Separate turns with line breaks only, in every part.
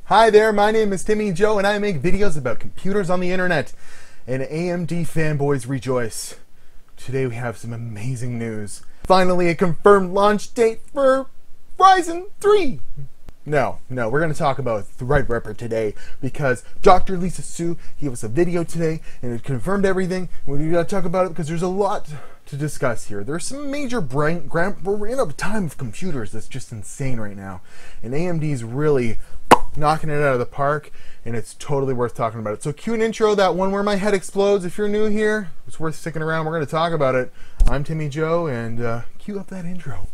Hi there, my name is Timmy Joe and I make videos about computers on the internet. And AMD fanboys rejoice. Today we have some amazing news. Finally a confirmed launch date for Ryzen 3. No, we're going to talk about Threadripper today because Dr. Lisa Su gave us a video today and it confirmed everything. We got to talk about it because there's a lot to discuss here. There's some major we're in a time of computers that's just insane right now. And AMD's really knocking it out of the park, and it's totally worth talking about it. So cue an intro, that one where my head explodes. If you're new here, it's worth sticking around. We're going to talk about it. I'm Timmy Joe, and cue up that intro.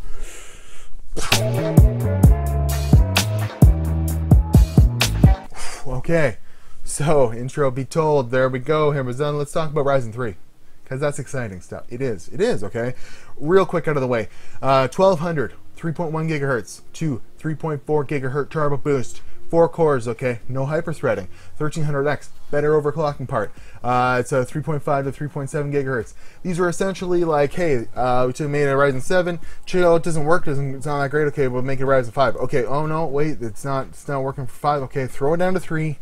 Okay, so intro be told. There we go. Here was done. Let's talk about Ryzen 3. Because that's exciting stuff. It is, okay? Real quick out of the way. 1200, 3.1 gigahertz, 3.4 gigahertz turbo boost, 4 cores, okay? No hyper-threading. 1300X, better overclocking part. It's a 3.5 to 3.7 gigahertz. These were essentially like, hey, we made a Ryzen 7. Chill, it doesn't work, it's not that great. Okay, we'll make it a Ryzen 5. Okay, oh no, wait, it's not working for 5. Okay, throw it down to 3.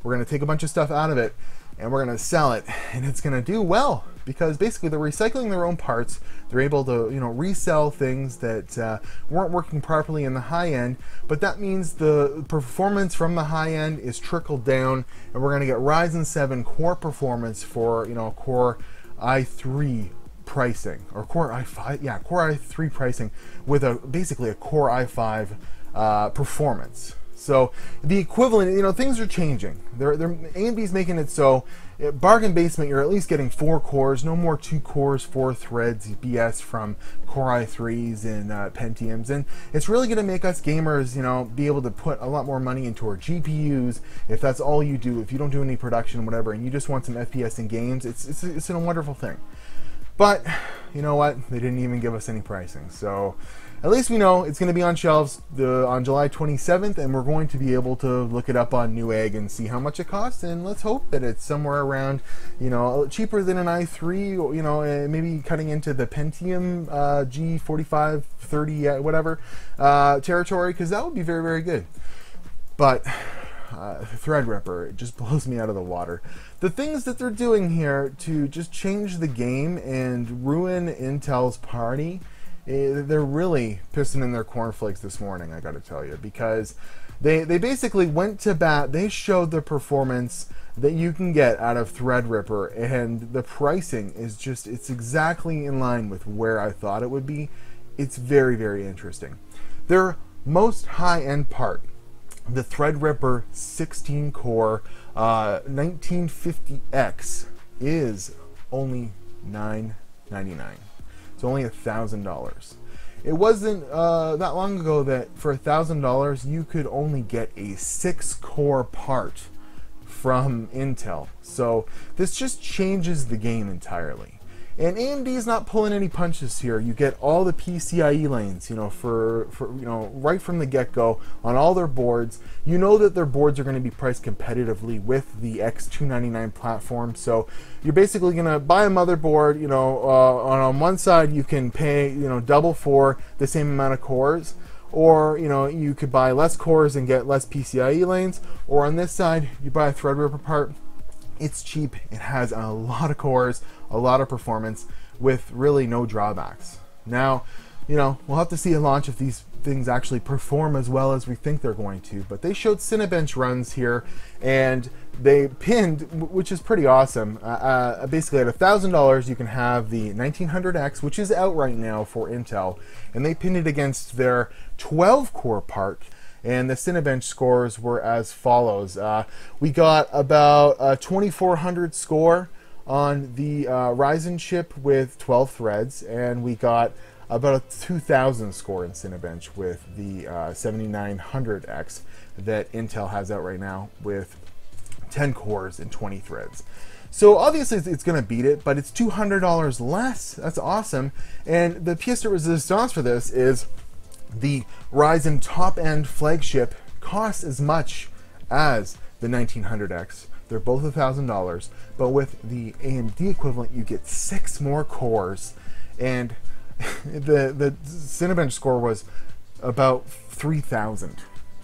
We're gonna take a bunch of stuff out of it, and we're gonna sell it, and it's gonna do well because basically they're recycling their own parts. They're able to, resell things that weren't working properly in the high end, but that means the performance from the high end is trickled down, and we're gonna get Ryzen 7 core performance for Core i3 pricing, or Core i5, Core i3 pricing with basically a Core i5 performance. So the equivalent, things are changing. AMD's making it so bargain basement, you're at least getting 4 cores, no more 2 cores, 4 threads BS from Core i3s and Pentiums, and it's really going to make us gamers, be able to put a lot more money into our GPUs if that's all you do. If you don't do any production, whatever, and you just want some FPS in games, it's a wonderful thing. But you know what? They didn't even give us any pricing, so at least we know it's going to be on shelves on July 27th, and we're going to be able to look it up on Newegg and see how much it costs, and let's hope that it's somewhere around, cheaper than an i3, maybe cutting into the Pentium G45, 30, whatever, territory, because that would be very, very good. But Threadripper, it just blows me out of the water. The things that they're doing here to just change the game and ruin Intel's party, they're really pissing in their cornflakes this morning, I gotta tell you, because they basically went to bat. They showed the performance that you can get out of Threadripper, and the pricing is just, it's exactly in line with where I thought it would be. It's very, very interesting. Their most high-end part, the Threadripper 16-core 1950X, is only $999. It's only $1,000. It wasn't that long ago that for $1,000 you could only get a 6-core part from Intel. So this just changes the game entirely. And AMD is not pulling any punches here. You get all the PCIe lanes, for right from the get-go on all their boards. You know that their boards are going to be priced competitively with the X299 platform. So you're basically going to buy a motherboard, on one side you can pay, double for the same amount of cores, or you could buy less cores and get less PCIe lanes, or on this side you buy a Threadripper part. It's cheap, it has a lot of cores, a lot of performance, with really no drawbacks. Now, we'll have to see a launch if these things actually perform as well as we think they're going to, but they showed Cinebench runs here, and they pinned, which is pretty awesome. Basically at $1,000 you can have the 1900X, which is out right now for Intel, and they pinned it against their 12-core part. And the Cinebench scores were as follows. We got about a 2400 score on the Ryzen chip with 12 threads, and we got about a 2000 score in Cinebench with the 7900X that Intel has out right now with 10 cores and 20 threads. So obviously it's going to beat it, but it's $200 less. That's awesome. And the pièce de résistance for this is the Ryzen top-end flagship costs as much as the 1900X. They're both $1,000, but with the AMD equivalent, you get 6 more cores, and the Cinebench score was about 3,000.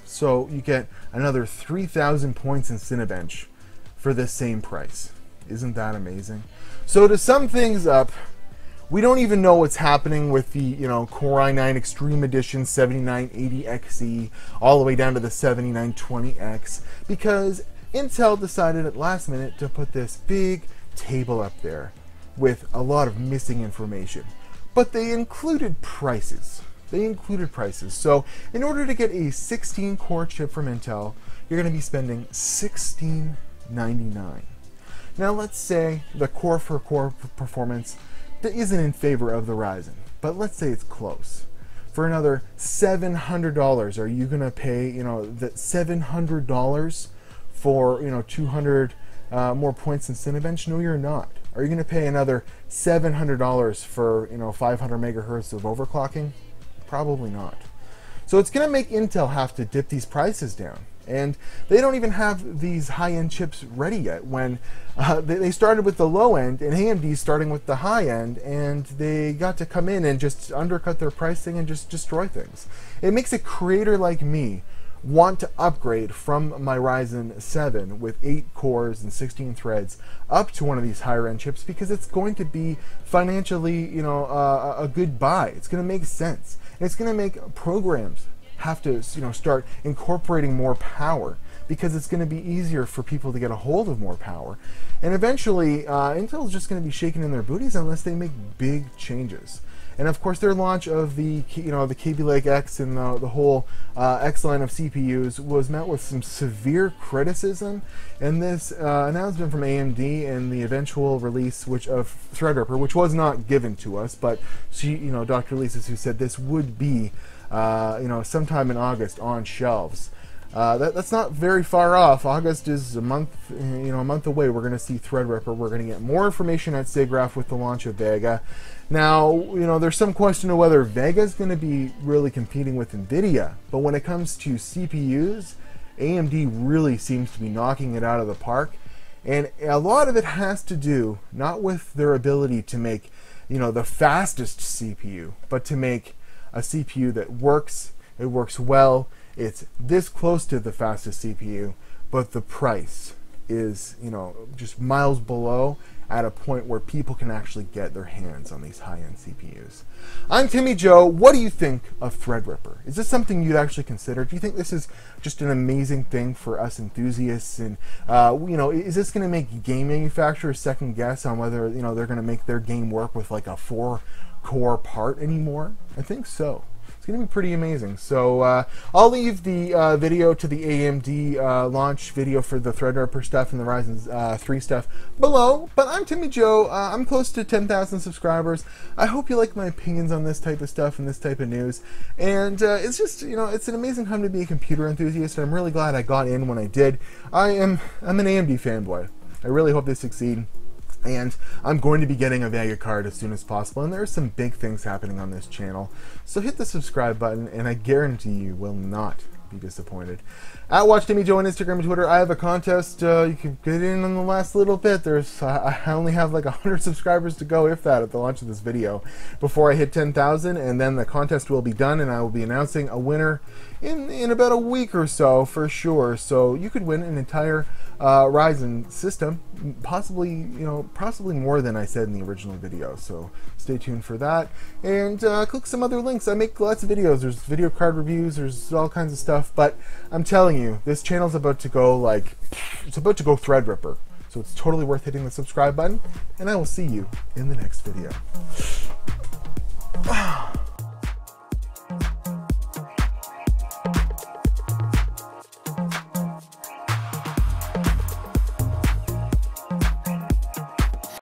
So you get another 3,000 points in Cinebench for the same price. Isn't that amazing? So to sum things up, we don't even know what's happening with the, Core i9 Extreme Edition 7980XE all the way down to the 7920X, because Intel decided at last minute to put this big table up there with a lot of missing information. But they included prices. So in order to get a 16-core chip from Intel, you're going to be spending $1699. Now let's say the core-for-core performance isn't in favor of the Ryzen, but let's say it's close. For another $700, are you going to pay, that $700 for, 200 more points in Cinebench? No, you're not. Are you going to pay another $700 for, 500 megahertz of overclocking? Probably not. So it's going to make Intel have to dip these prices down. And they don't even have these high-end chips ready yet. When they started with the low end, and AMD starting with the high end, and they got to come in and just undercut their pricing and just destroy things. It makes a creator like me want to upgrade from my Ryzen 7 with 8 cores and 16 threads up to one of these higher end chips, because it's going to be financially, a good buy. It's going to make sense. And it's going to make programs have to, start incorporating more power, because it's going to be easier for people to get a hold of more power. And eventually, Intel's just going to be shaking in their booties unless they make big changes. And of course, their launch of the the Kaby Lake X and the whole X line of CPUs was met with some severe criticism. And this announcement from AMD and the eventual release of Threadripper, which was not given to us, but Dr. Lisa Su said this would be sometime in August on shelves. That's not very far off. August is a month, a month away. We're going to see Threadripper. We're going to get more information at SIGGRAPH with the launch of Vega. Now, there's some question of whether Vega is going to be really competing with NVIDIA. But when it comes to CPUs, AMD really seems to be knocking it out of the park. And a lot of it has to do not with their ability to make, the fastest CPU, but to make a CPU that works. It works well. It's this close to the fastest CPU, but the price is, just miles below, at a point where people can actually get their hands on these high-end CPUs. I'm Timmy Joe. What do you think of Threadripper? Is this something you'd actually consider? Do you think this is just an amazing thing for us enthusiasts? And, is this going to make game manufacturers second guess on whether, they're going to make their game work with like a 4-core part anymore? I think so. It's going to be pretty amazing. So I'll leave the video to the AMD launch video for the Threadripper stuff and the Ryzen 3 stuff below. But I'm Timmy Joe. I'm close to 10,000 subscribers. I hope you like my opinions on this type of stuff and this type of news. And it's just, it's an amazing time to be a computer enthusiast. And I'm really glad I got in when I did. I'm an AMD fanboy. I really hope they succeed. And I'm going to be getting a Vega card as soon as possible, and there are some big things happening on this channel. So hit the subscribe button, and I guarantee you will not be disappointed. At Watch Timmy Joe on Instagram and Twitter. I have a contest. You can get in on the last little bit. I only have like 100 subscribers to go, if that, at the launch of this video, before I hit 10,000, and then the contest will be done, and I will be announcing a winner in about a week or so for sure. So you could win an entire Ryzen system, possibly more than I said in the original video. So stay tuned for that, and click some other links. I make lots of videos. There's video card reviews. There's all kinds of stuff. But I'm telling you, this channel's about to go Threadripper. So it's totally worth hitting the subscribe button, and I will see you in the next video.